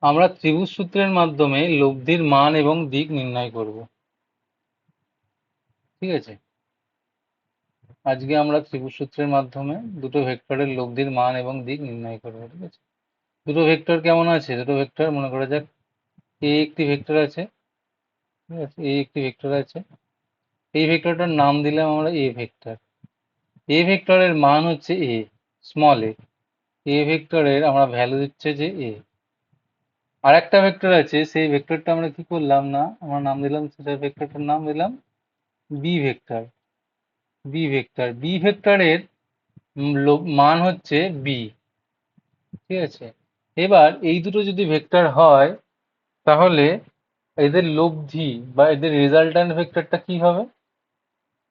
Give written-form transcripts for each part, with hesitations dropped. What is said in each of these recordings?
আমরা ত্রিভুজ সূত্রের মাধ্যমে লব্ধির মান এবং দিক নির্ণয় করব। ঠিক আছে, আজকে আমরা ত্রিভুজ সূত্রের মাধ্যমে দুটো ভেক্টরের লব্ধির মান এবং দিক নির্ণয় করব। ঠিক আছে, দুটো ভেক্টর কেমন আছে? দুটো ভেক্টর মনে করা যাক এ একটি ভেক্টর আছে। ঠিক আছে, এ একটি ভেক্টর আছে। এই ভেক্টরটার নাম দিলাম আমরা এ ভেক্টর। এ ভেক্টরের মান হচ্ছে এ, স্মল এ। এ ভেক্টরের আমরা ভ্যালু দিচ্ছে যে এ। আর একটা ভেক্টর আছে, সেই ভেক্টরটা আমরা কি করলাম না, আমরা নাম দিলাম, সেটা ভেক্টরটার নাম দিলাম B vector. B vector, B ভেক্টরের মান হচ্ছে বি। ঠিক আছে, এবার এই দুটো যদি ভেক্টর হয় তাহলে এদের লব্ধি বা এদের রেজাল্ট্যান্ট ভেক্টরটা কি হবে?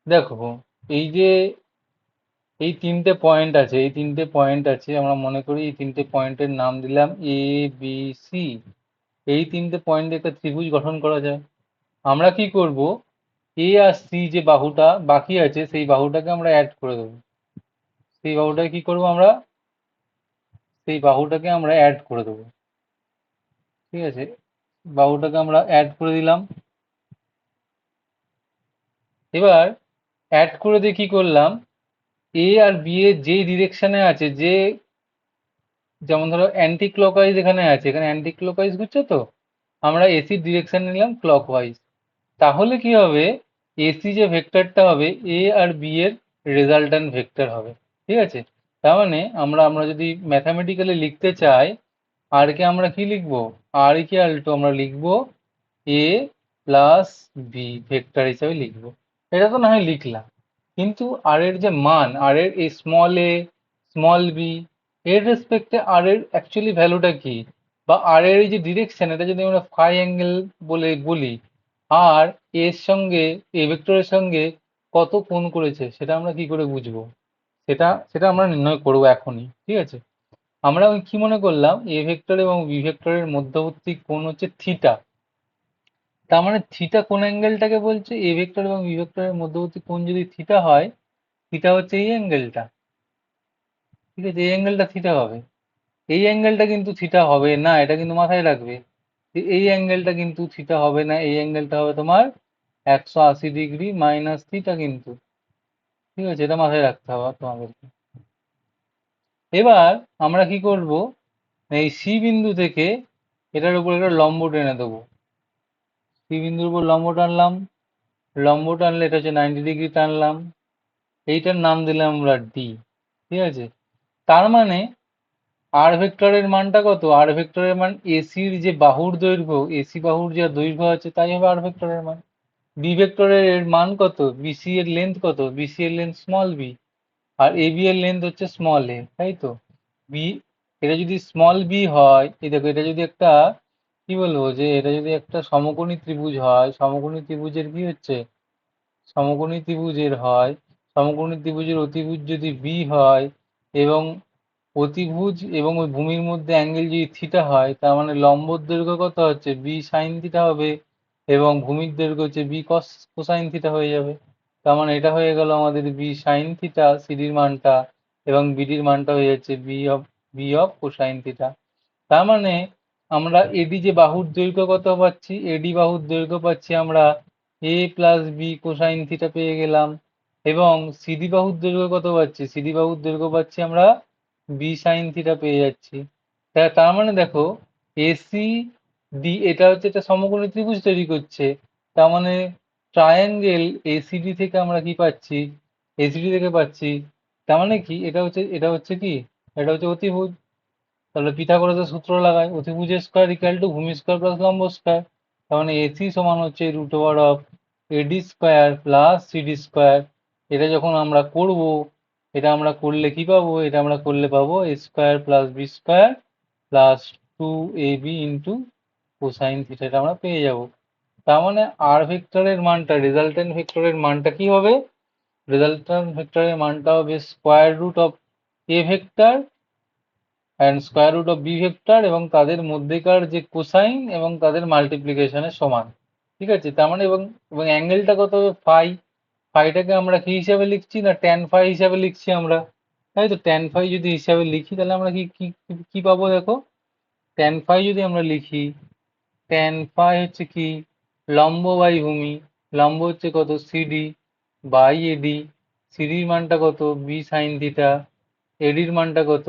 দেখো, এই যে এই তিনটে পয়েন্ট আছে, এই তিনটে পয়েন্ট আছে, আমরা মনে করি এই তিনটে পয়েন্টের নাম দিলাম এ বি সি। এই তিনটে পয়েন্টে একটা ত্রিভুজ গঠন করা যায়। আমরা কি করব, এ আর সি যে বাহুটা বাকি আছে সেই বাহুটাকে আমরা অ্যাড করে দেবো। সেই বাহুটাকে কি করব আমরা, সেই বাহুটাকে আমরা অ্যাড করে দেবো। ঠিক আছে, বাহুটাকে আমরা অ্যাড করে দিলাম। এবার অ্যাড করে দিয়ে কি করলাম, এ আর বি এর যে ডিরেকশনে আছে, যে যেমন ধরো অ্যান্টি ক্লকওয়াইজ এখানে আছে, এখানে অ্যান্টি ক্লকওয়াইজ ঘুরছে, তো আমরা এসির ডিরেকশন নিলাম ক্লকওয়াইজ। তাহলে কি হবে, এসি যে ভেক্টরটা হবে এ আর বি এর রেজাল্ট্যান্ট ভেক্টর হবে। ঠিক আছে, তার মানে আমরা আমরা যদি ম্যাথামেটিক্যালি লিখতে চাই, আর কে আমরা কি লিখবো, আর ইকুয়াল টু আমরা লিখবো এ প্লাস বি ভেক্টর হিসাবে লিখবো। এটা তো না হয় লিখলাম, কিন্তু আর এর যে মান, আর এর এই স্মল এ স্মল বি এর রেসপেক্টে আর এর অ্যাকচুয়ালি ভ্যালুটা কি, বা আর এর এই যে ডিরেকশন, এটা যদি আমরা ফাই অ্যাঙ্গেল বলে বলি, আর এর সঙ্গে এ ভেক্টরের সঙ্গে কত কোণ করেছে, সেটা আমরা কি করে বুঝবো? সেটা সেটা আমরা নির্ণয় করবো এখনই। ঠিক আছে, আমরা ওই কি মনে করলাম, এ ভেক্টর এবং বি ভেক্টরের মধ্যবর্তী কোণ হচ্ছে থিটা। তার মানে থিটা কোন অ্যাঙ্গেলটাকে বলছে, এ ভেক্টর এবং বি ভেক্টরের মধ্যবর্তী কোণ যদি থিটা হয়, থিটা হচ্ছে এই অ্যাঙ্গেলটা। ঠিক আছে, এই অ্যাঙ্গেলটা থিটা হবে। এই অ্যাঙ্গেলটা কিন্তু থিটা হবে না, এটা কিন্তু মাথায় রাখবে। এই অ্যাঙ্গেলটা কিন্তু থিটা হবে না, এই অ্যাঙ্গেলটা হবে তোমার 180 ডিগ্রি মাইনাস থিটা কিন্তু। ঠিক আছে, এটা মাথায় রাখতে হবে তোমাদেরকে। এবার আমরা কি করব, এই সি বিন্দু থেকে এটার উপর একটা লম্ব টেনে দেবো। সি বিন্দুর উপর লম্ব টানলাম, লম্ব টানলে এটা হচ্ছে 90 ডিগ্রি টানলাম, এইটার নাম দিলাম আমরা ডি। ঠিক আছে, তার মানে আর ভেক্টরের মানটা কত, আর ভেক্টরের মান এসির যে বাহুর দৈর্ঘ্য, এসি বাহুর যে দৈর্ঘ্য আছে তাই হবে আর ভেক্টরের মান। বি ভেক্টরের মান কত, বিসি এর লেন্থ কত, বিসি এর length small B, R A B এর লেন্থ হচ্ছে স্মল এ, তাই তো। বি, এটা যদি স্মল বি হয়, এই দেখো এটা যদি একটা কি বলবো, যে এটা যদি একটা সমকোণী ত্রিভুজ হয়, সমকোণী ত্রিভুজের কি হচ্ছে, সমকোণী ত্রিভুজের হয়, সমকোণী ত্রিভুজের অতিভুজ যদি বি হয়, এবং অতিভুজ এবং ওই ভূমির মধ্যে অ্যাঙ্গেল যদি থিটা হয়, তার মানে লম্বর দৈর্ঘ্য কত হচ্ছে বি সাইন থিটা হবে, এবং ভূমির দৈর্ঘ্য হচ্ছে বি কস কোসাইন থিটা হয়ে যাবে। তার মানে এটা হয়ে গেল আমাদের বি সাইন থিটা সিডির মানটা, এবং বিডির মানটা হয়ে যাচ্ছে বি অফ কোসাইন থিটা। তার মানে আমরা এডি যে বাহুর দৈর্ঘ্য কত পাচ্ছি, এডি বাহুর দৈর্ঘ্য পাচ্ছি আমরা এ প্লাস বি কোসাইন থিটা পেয়ে গেলাম, এবং সিডি বাহুর দৈর্ঘ্য কত পাচ্ছি, সিডি বাহুর দৈর্ঘ্য পাচ্ছি আমরা বি সাইন থিটা পেয়ে যাচ্ছি। তার মানে দেখো, এসি ডি এটা হচ্ছে একটা সমকোণী ত্রিভুজ তৈরি করছে। তার মানে ট্রায়াঙ্গেল এসিডি থেকে আমরা কি পাচ্ছি, এসিডি থেকে পাচ্ছি, তার মানে কি এটা হচ্ছে কি, এটা হচ্ছে অতিভুজ। তাহলে পিথাগোরাসের সূত্র লাগাই, অতিভুজের স্কয়ার ইকুয়াল টু ভূমি স্কয়ার প্লাস লম্ব স্কয়ার। তার মানে এসি সমান হচ্ছে root over of AD square plus CD square. এটা যখন আমরা করব, এটা আমরা করলে কি পাবো, এটা আমরা করলে পাবো a square plus b square plus 2ab into cosine theta, এটা আমরা পেয়ে যাব। তার মানে আর ভেক্টরের মানটা, রেজাল্টেন্ট ভেক্টরের মানটা কি হবে, রেজাল্টেন্ট ভেক্টরের মানটা হবে square root of A vector and square root of B vector, এবং তাদের মধ্যেকার যে কোসাইন এবং তাদের মাল্টিপ্লিকেশনের সমান। ঠিক আছে, তার মানে এবং এবং অ্যাঙ্গেলটা কত হবে ফাই। ফাইটাকে আমরা কি হিসাবে লিখছি না, ট্যান ফাই হিসাবে লিখছি আমরা। তাই তো, ট্যান ফাই যদি হিসাবে লিখি তাহলে আমরা কি কি কি পাবো দেখো, ট্যান ফাই যদি আমরা লিখি, ট্যান ফাই হচ্ছে কি, লম্ব বাই ভূমি, লম্ব হচ্ছে কত সিডি বাই এডি, সিডির মানটা কত বি সাইন থিটা, এডির মানটা কত,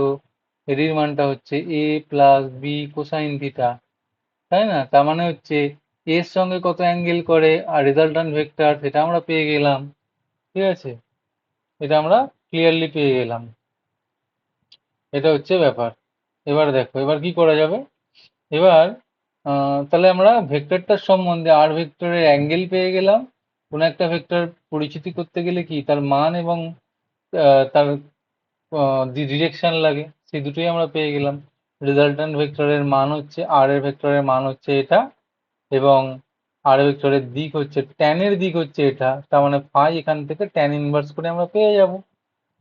এডির মানটা হচ্ছে এ প্লাস বি কোসাইন থিটা, তাই না? তার মানে হচ্ছে এর সঙ্গে কত অ্যাঙ্গেল করে আর রেজাল্টান্ট ভেক্টর সেটা আমরা পেয়ে গেলাম। ঠিক আছে, এটা আমরা ক্লিয়ারলি পেয়ে গেলাম। এটা হচ্ছে ব্যাপার। এবার দেখো এবার কি করা যাবে। এবার তাহলে আমরা ভেক্টরটার সম্বন্ধে আর ভেক্টরের অ্যাঙ্গেল পেয়ে গেলাম। কোনো একটা ভেক্টর পরিচিতি করতে গেলে কি তার মান এবং তার যে ডিরেকশন লাগে সেই দুটোই আমরা পেয়ে গেলাম। রেজাল্ট্যান্ট ভেক্টরের মান হচ্ছে আর এর ভেক্টরের মান হচ্ছে এটা, এবং আর ভেক্টরের দিক হচ্ছে ট্যানের দিক হচ্ছে এটা, তার মানে ফাই এখান থেকে ট্যান ইনভার্স করে আমরা পেয়ে যাব।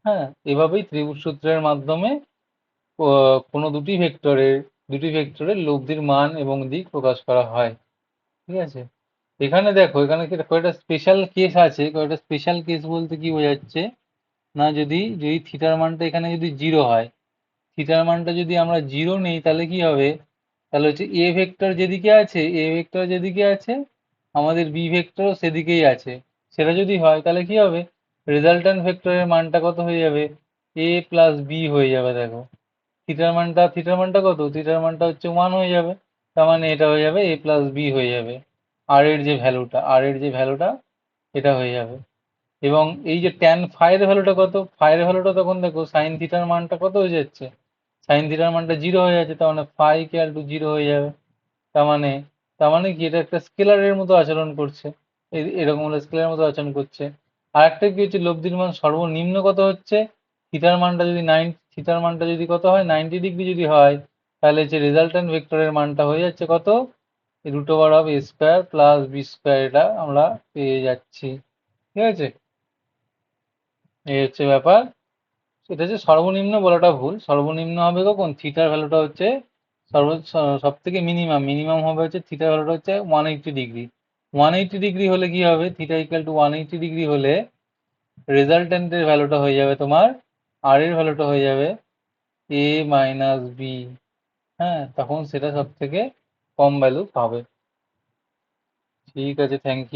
হ্যাঁ, এভাবেই ত্রিভুজ সূত্রের মাধ্যমে কোনো দুটি ভেক্টরের লব্ধির মান এবং দিক প্রকাশ করা হয়। ঠিক আছে, এখানে দেখো এখানে কয়েকটা স্পেশাল কেস আছে। কয়েকটা স্পেশাল কেস বলতে কি বোঝাচ্ছে না, যদি যদি থিটার মানটা এখানে যদি জিরো হয়, থিটার মানটা যদি আমরা জিরো নেই তাহলে কি হবে, তাহলে হচ্ছে এ ভেক্টর যেদিকে আছে, এ ভেক্টর যেদিকে আছে আমাদের বি ভেক্টরও সেদিকেই আছে। সেটা যদি হয় তাহলে কি হবে, রেজাল্ট্যান্ট ভেক্টরের মানটা কত হয়ে যাবে, এ প্লাস বি হয়ে যাবে। দেখো থিটার মানটা কত, থিটার মানটা হচ্ছে 1 হয়ে যাবে, তার মানে এটা হয়ে যাবে এ প্লাস বি হয়ে যাবে। আর এর যে ভ্যালুটা এটা হয়ে যাবে। এবং এই যে ট্যান ফাইয়ের ভ্যালুটা কত, ফাইয়ের ভ্যালুটা তখন দেখো সাইন থিটার মানটা কত হয়ে যাচ্ছে, সাইন থিটার মানটা জিরো হয়ে যাচ্ছে, তার মানে ফাই ইকুয়াল টু জিরো হয়ে যাবে। তার মানে তার মানে কি এটা একটা স্কেলারের মতো আচরণ করছে, এরকম হলো স্কেলারের মতো আচরণ করছে। আর একটা কি হচ্ছে, লব্ধির মান সর্বনিম্ন কত হচ্ছে, থিটার মানটা যদি কত হয় 90 ডিগ্রি যদি হয়, তাহলে যে রেজাল্ট্যান্ট ভেক্টরের মানটা হয়ে যাচ্ছে কত, root over of A square plus B square, এটা আমরা পেয়ে যাচ্ছি। ঠিক আছে, এই হচ্ছে ব্যাপার। এটা হচ্ছে সর্বনিম্ন বলাটা ভুল, সর্বনিম্ন হবে কখন, থিটার ভ্যালুটা হচ্ছে সব থেকে মিনিমাম, মিনিমাম হবে হচ্ছে থিটার ভ্যালুটা হচ্ছে 180 ডিগ্রি। 180 ডিগ্রি হলে কি হবে, থিটা ইকুয়াল টু 180 ডিগ্রি হলে রেজাল্ট্যান্টের ভ্যালুটা হয়ে যাবে তোমার, আর এর ভ্যালুটা হয়ে যাবে এ মাইনাস বি। হ্যাঁ, তখন সেটা সব থেকে কম ভ্যালু পাবে। ঠিক আছে, থ্যাংক ইউ।